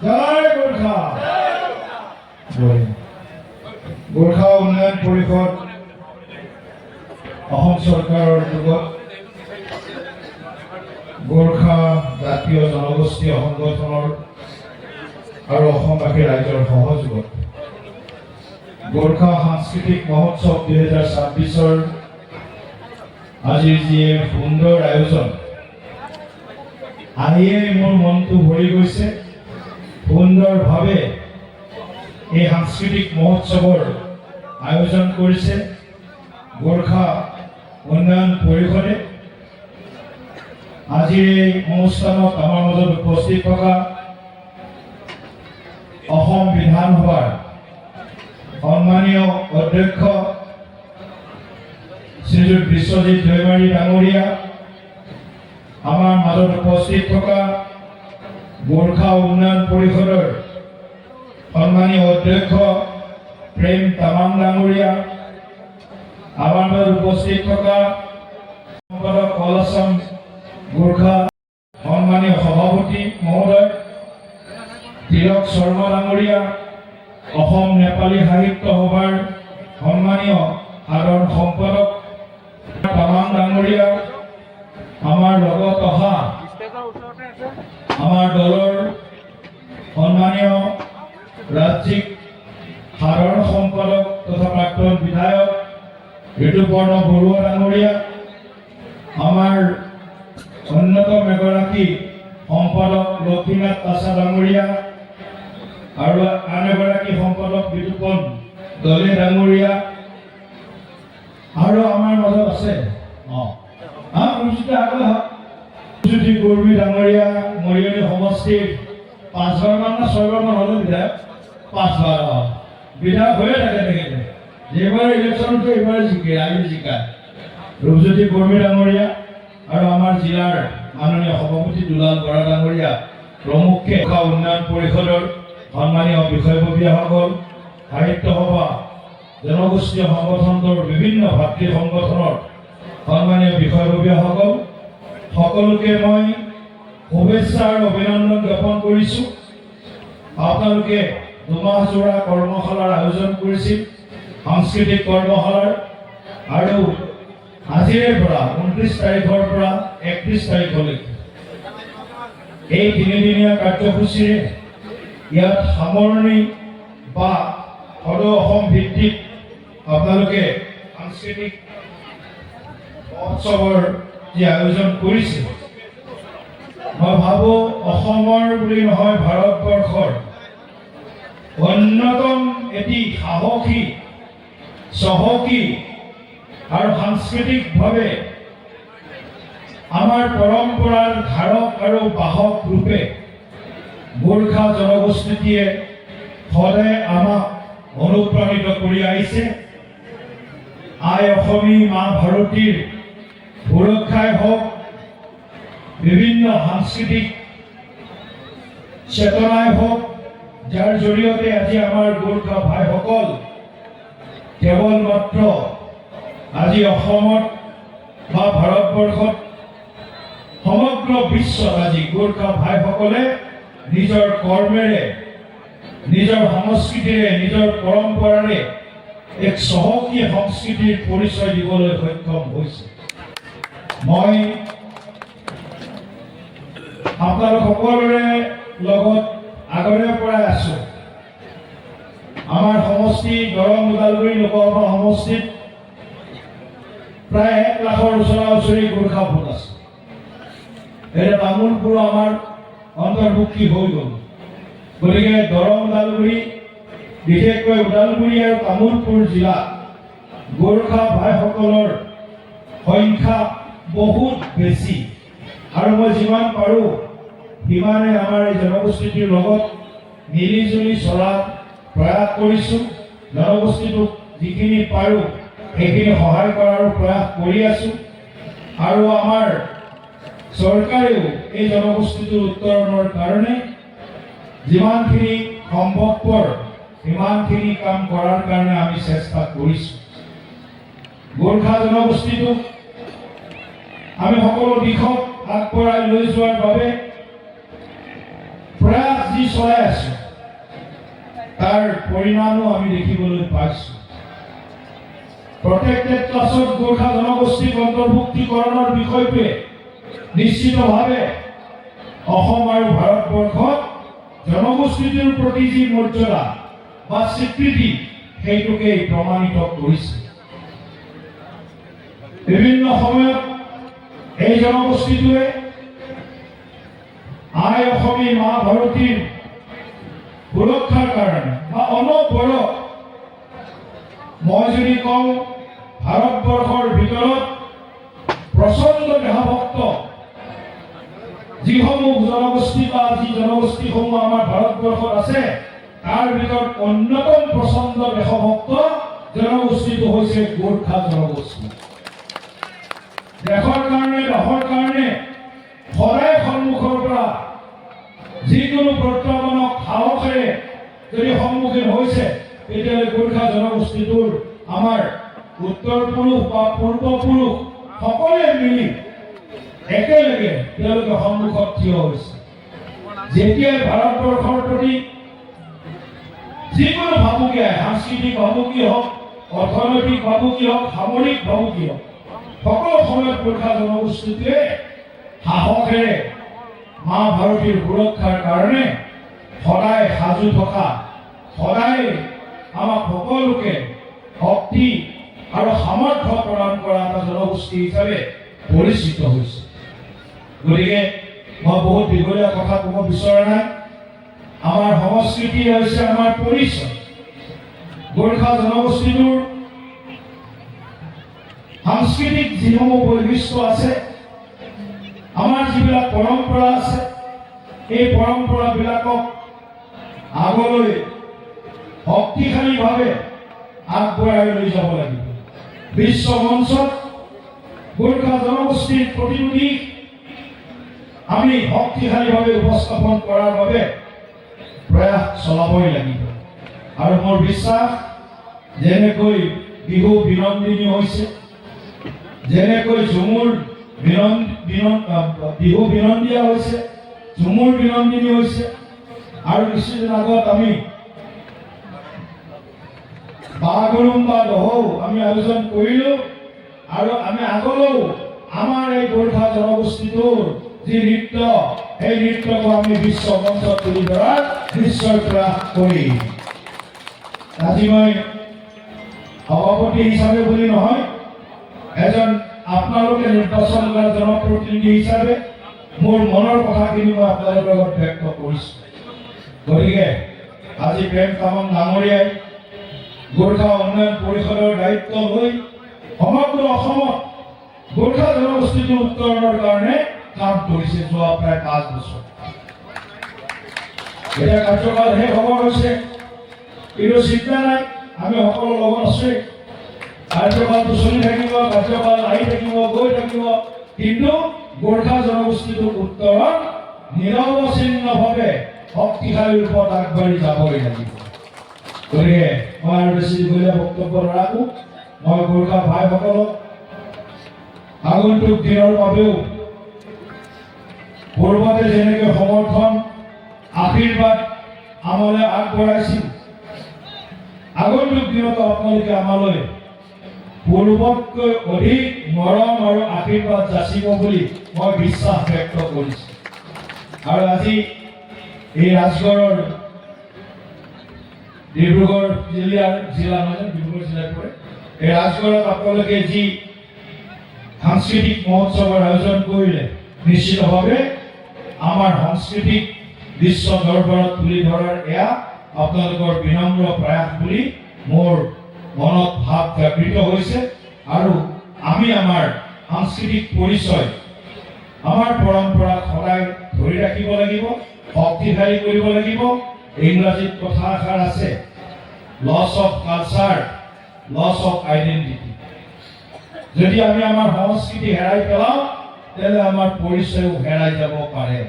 জয় গোৰ্খা গোৰ্খা উন্নয়ন পৰিষদ অসম চৰকাৰৰ যুগত গোৰ্খা জাতীয় জনগোষ্ঠীয় সংগঠনৰ আৰু অসমবাসী ৰাইজৰ সহযোগত গোৰ্খা সাংস্কৃতিক মহোৎসৱ 2026 আজিৰ যি সুন্দৰ আয়োজন আহিয়ে মোৰ মনটো ভৰি গৈছে। সুন্দৰভাৱে এই সাংস্কৃতিক মহোৎসৱৰ আয়োজন কৰিছে গোৰ্খা উন্নয়ন পৰিষদে। আজিৰ এই অনুষ্ঠানত আমাৰ মাজত উপস্থিত থকা অসম বিধানসভাৰ সন্মানীয় অধ্যক্ষ শ্ৰীযুত বিশ্বজিৎ দৈমাৰী ডাঙৰীয়া, আমাৰ মাজত উপস্থিত থকা গোৰ্খা উন্নয়ন পৰিষদৰ সন্মানীয় অধ্যক্ষ প্ৰেম তামাং ডাঙৰীয়া, আমাৰ মাজত উপস্থিত থকা সম্পাদক অল আসাম গোৰ্খা সন্মানীয় সভাপতি মহোদয় তিলক শৰ্মা ডাঙৰীয়া, অসম নেপালী সাহিত্য সভাৰ সন্মানীয় সাধাৰণ সম্পাদক তামাং ডাঙৰীয়া, আমাৰ লগত অহা আমাৰ দলৰ সন্মানীয় ৰাজ্যিক সাধাৰণ সম্পাদক তথা প্ৰাক্তন বিধায়ক ঋতুপৰ্ণ বৰুৱা ডাঙৰীয়া, আমাৰ অন্যতম এগৰাকী সম্পাদক লক্ষ্মীনাথ তাছা ডাঙৰীয়া আৰু আন এগৰাকী সম্পাদক বিতুপন দলে ডাঙৰীয়া, আৰু আমাৰ মাজত আছে জ্যোতি গৰ্বী ডাঙৰীয়া, মৰিয়নি সমষ্টিৰ 5বাৰ মান না 6বাৰ মান হল বিধায়ক, 5বাৰ বিধায়ক হৈয়ে থাকে তেখেতে। যেবাৰ ইলেকশ্যনতো এইবাৰ জিকে, আজি জিকা ৰূপজ্যোতি গৰ্বী ডাঙৰীয়া আৰু আমাৰ জিলাৰ মাননীয় সভাপতি দুলাল বৰা ডাঙৰীয়া প্ৰমুখ্যে গোৰ্খা উন্নয়ন পৰিষদৰ সন্মানীয় বিষয়ববীয়াসকল, সাহিত্য সভা জনগোষ্ঠীয় সংগঠনৰ বিভিন্ন ভাতৃ সংগঠনৰ সন্মানীয় বিষয়ববীয়াসকল সকলোকে মই শুভেচ্ছা আৰু অভিনন্দন জ্ঞাপন কৰিছোঁ। আপোনালোকে দুমাহজোৰা কৰ্মশালাৰ আয়োজন কৰিছিল, সাংস্কৃতিক কৰ্মশালাৰ, আৰু আজিৰে পৰা 29 তাৰিখৰ পৰা 31 তাৰিখলৈকে এই 3দিনীয়া কাৰ্যসূচীৰে ইয়াত সামৰণি বা সদৌ অসম ভিত্তিক আপোনালোকে সাংস্কৃতিক মহোৎসৱৰ যি আয়োজন কৰিছে, মই ভাবোঁ অসমৰ বুলি নহয় ভাৰতবৰ্ষৰ অন্যতম এটি সাহসী চহকী আৰু সাংস্কৃতিকভাৱে আমাৰ পৰম্পৰাৰ ধাৰক আৰু বাহক ৰূপে গোৰ্খা জনগোষ্ঠীয়ে সদায় আমাক অনুপ্ৰাণিত কৰি আহিছে। আই অসমী মা ভাৰতীৰ সুৰক্ষাই হওক, বিভিন্ন সাংস্কৃতিক চেতনাই হওক, যাৰ জৰিয়তে আজি আমাৰ গোৰ্খা ভাইসকল কেৱল মাত্ৰ আজি অসমত বা ভাৰতবৰ্ষত সমগ্ৰ বিশ্বত আজি গোৰ্খা ভাইসকলে নিজৰ কৰ্মেৰে, নিজৰ সংস্কৃতিৰে, নিজৰ পৰম্পৰাৰে এক চহকী সংস্কৃতিৰ পৰিচয় দিবলৈ সক্ষম হৈছে। মই আপোনালোক সকলোৰে লগত আগৰে পৰাই আছোঁ। আমাৰ সমষ্টি দৰং ওদালগুৰি লোকসভা সমষ্টিত প্ৰায় 1 লাখৰ ওচৰা-ওচৰি গোৰ্খা ভোট আছে। এতিয়া তামোলপুৰ আমাৰ অন্তৰ্ভুক্তি হৈ গ'ল, গতিকে দৰং ওদালগুৰি, বিশেষকৈ ওদালগুৰি আৰু তামোলপুৰ জিলাত গোৰ্খা ভাইসকলৰ সংখ্যা বহুত বেছি, আৰু মই যিমান পাৰোঁ সিমানে আমাৰ এই জনগোষ্ঠীটোৰ লগত মিলি জুলি চলাৰ প্ৰয়াস কৰিছোঁ। জনগোষ্ঠীটোক যিখিনি পাৰোঁ সেইখিনি সহায় কৰাৰ প্ৰয়াস কৰি আছোঁ, আৰু আমাৰ চৰকাৰেও এই জনগোষ্ঠীটোৰ উত্তৰণৰ কাৰণে যিমানখিনি সম্ভৱপৰ সিমানখিনি কাম কৰাৰ কাৰণে আমি চেষ্টা কৰিছোঁ। গোৰ্খা জনগোষ্ঠীটোক আমি সকলো দিশত আগবঢ়াই লৈ যোৱাৰ বাবে প্ৰয়াস যি চলাই আছে তাৰ পৰিণামো আমি দেখিবলৈ পাইছো। প্ৰটেক্টেড ক্লাছত গোৰ্খা জনগোষ্ঠীক অন্তৰ্ভুক্তিকৰণৰ বিষয়টোৱে নিশ্চিতভাৱে অসম আৰু ভাৰতবৰ্ষত জনগোষ্ঠীটোৰ প্ৰতি যি মৰ্যাদা বা স্বীকৃতি সেইটোকে প্ৰমাণিত কৰিছে। বিভিন্ন সময়ত এই জনগোষ্ঠীটোৱে আই অসমী মা ভাৰতীৰ সুৰক্ষাৰ কাৰণে বা অনবৰত মই যদি কওঁ ভাৰতবৰ্ষৰ ভিতৰত প্ৰচণ্ড দেশভক্ত যিসমূহ জনগোষ্ঠী বা যি জনগোষ্ঠীসমূহ আমাৰ ভাৰতবৰ্ষত আছে তাৰ ভিতৰত অন্যতম প্ৰচণ্ড দেশভক্ত জনগোষ্ঠীটো হৈছে গোৰ্খা জনগোষ্ঠী। দেশৰ কাৰণে সদায় সন্মুখৰ পৰা যিকোনো প্ৰত্যাহ্বানক সাহসেৰে যদি সন্মুখীন হৈছে তেতিয়াহ'লে গোৰ্খা জনগোষ্ঠীটোৰ আমাৰ উত্তৰ পুৰুষ বা পূৰ্বপুৰুষ সকলোৱে মিলি একেলগে তেওঁলোকে সন্মুখত থিয় হৈছে। যেতিয়াই ভাৰতবৰ্ষৰ প্ৰতি যিকোনো ভাবুকি আহে, সাংস্কৃতিক ভাবুকি হওক, অৰ্থনৈতিক ভাবুকি হওক, সামৰিক ভাবুকি হওক, সকলো সময়ত গোৰ্খা জনগোষ্ঠীটোৱে সাহসেৰে মা ভাৰতীৰ সুৰক্ষাৰ কাৰণে সদায় সাজু থকা, সদায় আমাক সকলোকে শক্তি আৰু সামৰ্থ্য প্ৰদান কৰা এটা জনগোষ্ঠী হিচাপে পৰিচিত হৈছে। গতিকে মই বহুত দীঘলীয়া কথা ক'ব বিচৰা নাই। আমাৰ সংস্কৃতি হৈছে আমাৰ পৰিচয়। গোৰ্খা জনগোষ্ঠীটোৰ সাংস্কৃতিক যিসমূহ বৈশিষ্ট্য আছে, আমাৰ যিবিলাক পৰম্পৰা আছে, এই পৰম্পৰাবিলাকক আগলৈ শক্তিশালীভাৱে আগবঢ়াই লৈ যাব লাগিব। বিশ্ব মঞ্চত গোৰ্খা জনগোষ্ঠীৰ প্ৰতিটো দিশ আমি শক্তিশালীভাৱে উপস্থাপন কৰাৰ বাবে প্ৰয়াস চলাবই লাগিব। আৰু মোৰ বিশ্বাস যেনেকৈ বিহু বিনন্দিনী হৈছে, যেনেকৈ ঝুমুৰ বিহু বিনন্দিয়া হৈছে, ঝুমুৰ বিনন্দিনী হৈছে, আৰু কিছুদিন আগত আমি বাগৰুম্বা দহৌ আমি আয়োজন কৰিলো। আৰু আমি আগলৈও আমাৰ এই গোৰ্খা জনগোষ্ঠীটোৰ যি নৃত্য, এই নৃত্যকো আমি বিশ্ব মঞ্চত তুলি ধৰাৰ নিশ্চয় প্ৰয়াস কৰিম। আজি মই সভাপতি হিচাপে বুলি নহয়, এজন আপোনালোকে নিৰ্বাচন কৰা জনপ্ৰতিনিধি হিচাপে মোৰ মনৰ কথাখিনি মই আপোনালোকৰ লগত ব্যক্ত কৰিছোঁ। গতিকে আজি প্ৰেম তামাং ডাঙৰীয়াই গোৰ্খা উন্নয়ন পৰিষদৰ দায়িত্ব লৈ সমগ্ৰ অসমত গোৰ্খা জনগোষ্ঠীটোৰ উত্তৰণৰ কাৰণে কাম কৰিছে যোৱা প্ৰায় 5 বছৰ। এতিয়া কাৰ্যকাল শেষ হ'ব হৈছে, কিন্তু চিন্তা নাই, আমি সকলো লগত আছো। কাৰ্যকালটো চলি থাকিব, কাৰ্যকাল আহি থাকিব, গৈ থাকিব, কিন্তু গোৰ্খা জনগোষ্ঠীটোৰ উত্তৰণ নিৰৱচ্ছিন্নভাৱে শক্তিশালী ৰূপত আগবাঢ়ি যাবই লাগিব। গতিকে মই আৰু বেছি দীঘলীয়া বক্তব্য নাৰাখো। মই গোৰ্খা ভাইসকলক আগন্তুক দিনৰ বাবেও পূৰ্বতে যেনেকৈ সমৰ্থন আশীৰ্বাদ আমালৈ আগবঢ়াইছিল, আগন্তুক দিনতো আপোনালোকে আমালৈ পূৰ্বতকৈ অধিক মৰম আৰু আশীৰ্বাদ যাচিব বুলি মই বিশ্বাস ব্যক্ত কৰিছোঁ। আৰু আজি এই ৰাজগড়ৰ ডিব্ৰুগড় জিলা নহয়, ডিব্ৰুগড় জিলাত পৰে, এই ৰাজগড়ত আপোনালোকে যি সাংস্কৃতিক মহোৎসৱৰ আয়োজন কৰিলে, নিশ্চিতভাৱে আমাৰ সাংস্কৃতিক বিশ্ব দৰবাৰত তুলি ধৰাৰ এয়া আপোনালোকৰ বিনম্ৰ প্ৰয়াস বুলি মোৰ মনত ভাৱ জাগৃত হৈছে। আৰু আমি আমাৰ সাংস্কৃতিক পৰিচয়, আমাৰ পৰম্পৰাক সদায় ধৰি ৰাখিব লাগিব, শক্তিশালী কৰিব লাগিব। ইংৰাজীত কথা এষাৰ আছে, loss of culture, loss of identity. যদি আমি আমাৰ সংস্কৃতি হেৰাই পেলাওঁ তেতিয়াহ'লে আমাৰ পৰিচয়ও হেৰাই যাব পাৰে।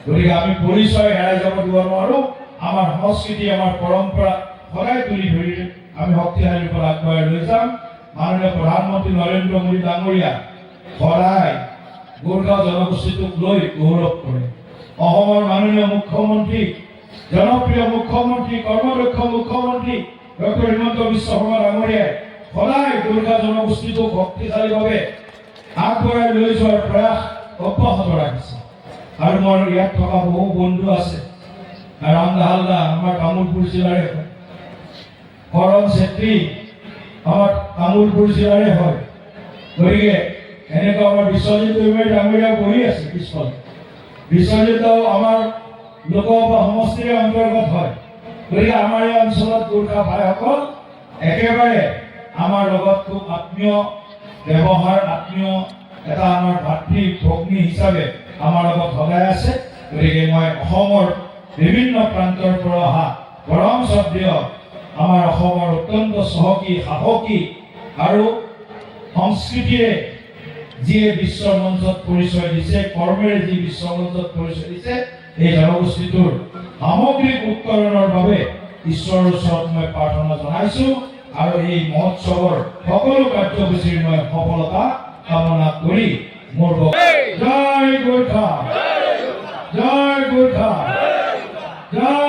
গতিকে আমি পৰিচয় হেৰাই যাব দিব নোৱাৰোঁ। আমাৰ সংস্কৃতি, আমাৰ পৰম্পৰা সদায় তুলি ধৰি আমি শক্তিশালী ৰূপত আগবঢ়াই লৈ যাম। মাননীয় প্ৰধানমন্ত্ৰী নৰেন্দ্ৰ মোদী ডাঙৰীয়া সদায় গোৰ্খা জনগোষ্ঠীটোক লৈ গৌৰৱ কৰে। অসমৰ মাননীয় মুখ্যমন্ত্ৰী জনপ্ৰিয় মুখ্যমন্ত্ৰী কৰ্মদক্ষ মুখ্যমন্ত্ৰী ডক্টৰ হিমন্ত বিশ্ব শৰ্মা ডাঙৰীয়াই সদায় গোৰ্খা জনগোষ্ঠীটোক শক্তিশালীভাৱে আগবঢ়াই লৈ যোৱাৰ প্ৰয়াস অব্যাহত ৰাখিছে। আৰু মোৰ ইয়াত থকা বহু বন্ধু আছে, ৰামদা হালদা আমাৰ তামোলপুৰ জিলাৰে হয়, কৰণ চেত্ৰী আমাৰ তামোলপুৰ জিলাৰে হয়। গতিকে এনেকুৱা আমাৰ বিশ্বজিৎ দৈমাৰী ডাঙৰীয়া বহি আছে পিছফালে। বিশ্বজিৎও আমাৰ লোকসভা সমষ্টিৰ অন্তৰ্গত হয়। গতিকে আমাৰ এই অঞ্চলত গোৰ্খা ভাইসকল একেবাৰে আমাৰ লগত খুব আত্মীয় ব্যৱহাৰ, আত্মীয় এটা আমাৰ ভাতৃ ভগ্নী হিচাপে আমাৰ লগত সদায় আছে। গতিকে মই অসমৰ বিভিন্ন প্ৰান্তৰ পৰা অহা পৰম শ্ৰদ্ধেয় আমাৰ অসমৰ অত্যন্ত চহকী সাহসী আৰু সংস্কৃতিৰে যিয়ে বিশ্ব মঞ্চত পৰিচয় দিছে, কৰ্মেৰে যি বিশ্ব মঞ্চত পৰিচয় দিছে, এই জনগোষ্ঠীটোৰ সামগ্ৰিক উত্তৰণৰ বাবে ঈশ্বৰৰ ওচৰত মই প্ৰাৰ্থনা জনাইছো আৰু এই মহোৎসৱৰ সকলো কাৰ্যসূচীৰ মই সফলতা কামনা কৰি মোৰ জয় গোৰ্খা, জয় গোৰ্খা, জয়